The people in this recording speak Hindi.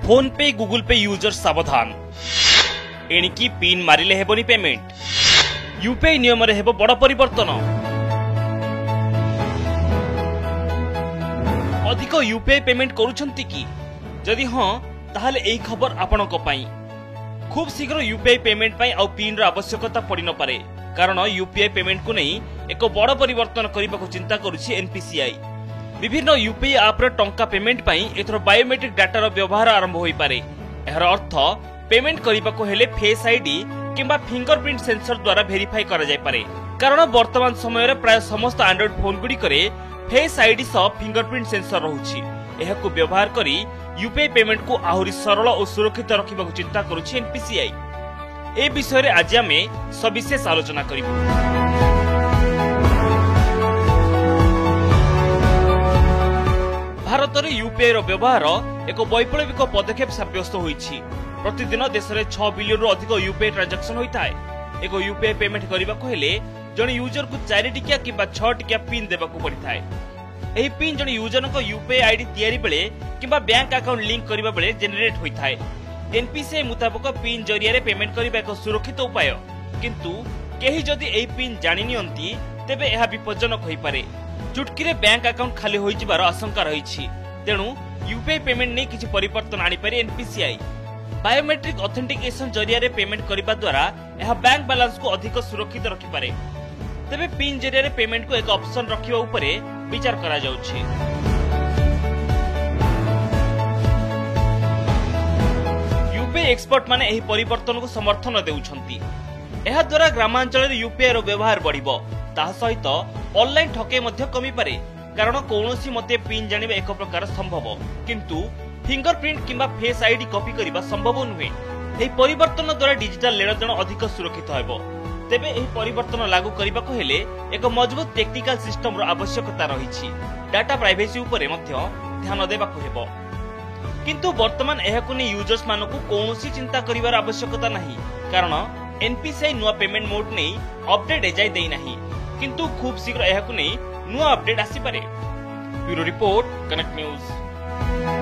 फोन पे गूगल पे यूजर सावधान एणिकी पिन मारिले हेबनी पेमेंट यूपीआई नियम रे हेबो बड़ परिवर्तन अधिक यूपीआई पेमेंट करूछंती की जदि हां ताहाले एही खबर आपनको पाई खूब शीघ्र यूपीआई पेमेंट पाई आ पिन रो आवश्यकता पड़ी न पारे कारण यूपीआई पेमेंट को नहीं एक बड़ परिवर्तन करने को चिंता करुछि एनपीसीआई विभिन्न यूपीआई आप रे टंका पेमेंट पाई एथरो बायोमेट्रिक डाटा रो व्यवहार आरंभ होई पारे एहर अर्थ पेमेंट करबा को हेले फेस आईडी किंबा फिंगरप्रिंट सेंसर द्वारा वेरीफाई करा जाय पारे कारण वर्तमान समय रे प्राय समस्त एंड्रॉइड फोन गुडी करे फेस आईडी सह फिंगरप्रिंट सेंसर रहुछि एहाकु व्यवहार करी यूपीआई पेमेंट को आहुरी सरल और सुरक्षित रखिबा को चिंता करुछि एनपीसीआई ए विषय रे आज आमे सविशेष आलोचना करिबु। भारत में यूपीआई रो व्यवहार एक वैप्लविक पदक्षेप सब्यस्त होईछि प्रतिदिन देश में 6 बिलियन रु अधिक यूपीआई ट्रांजैक्शन होता है एक यूपीआई पेमेंट करने को हेले जने यूजर को 4 टिकिया किंबा 6 टिकिया पिन देबा को पड़ता है एही पिन जने यूजर को यूपीआई आईडी तैयारी बेले किंबा बैंक अकाउंट लिंक करबा बेले जनरेट होता है एनपीसीआई मुताबिक पिन जरिया रे पेमेंट करबा एक सुरक्षित उपाय किंतु केही जदि एही पिन जानि नियंती तेबे एहा विपज्जनक होई पारे चुटकी बैंक अकाउंट खाली हो जिबार आशंका रही तेणु यूपीआई पेमेंट नहीं किसी परिवर्तन आनी पारे एनपीसीआई बायोमेट्रिक ऑथेंटिकेशन जरिया रे पेमेंट करबा द्वारा यह बैंक बैलेंस को अधिक सुरक्षित रखि पारे तेबे पिन जरिया रे पेमेंट को एक ऑप्शन रखिबा उपरे विचार करा जाउछि यूपीआई एक्सपर्ट माने एही परिवर्तन को समर्थन देउछंती एहा द्वारा ग्रामांचल रे यूपीआई रो व्यवहार बढ़िबो ता सहित ऑनलाइन ठके मध्य कमी पारे कारण कौनसी मते पिन जानिबा एक प्रकार संभव किंतु फिंगरप्रिंट किंबा फेस आईडी कॉपी करबा संभव नुहे एही परिवर्तन द्वारा डिजिटल लेनदेन अधिक सुरक्षित होइबो तेबे एही परिवर्तन लागू करबा को हेले एक मजबूत टेक्निकल सिस्टम रो आवश्यकता रहिछि डाटा प्राइवेसी उपरे मध्य ध्यान देबा को हेबो किंतु वर्तमान एहाकु ने यूजर्स मानको कौनसी चिंता करिवार आवश्यकता नहीं कारण एनपीसीआई नुआ पेमेंट मोड नै अपडेट एजाय देई नाही किंतु खूब शीघ्र एहाकु नै नुआ अपडेट आसी पारे ब्यूरो रिपोर्ट कनेक्ट न्यूज।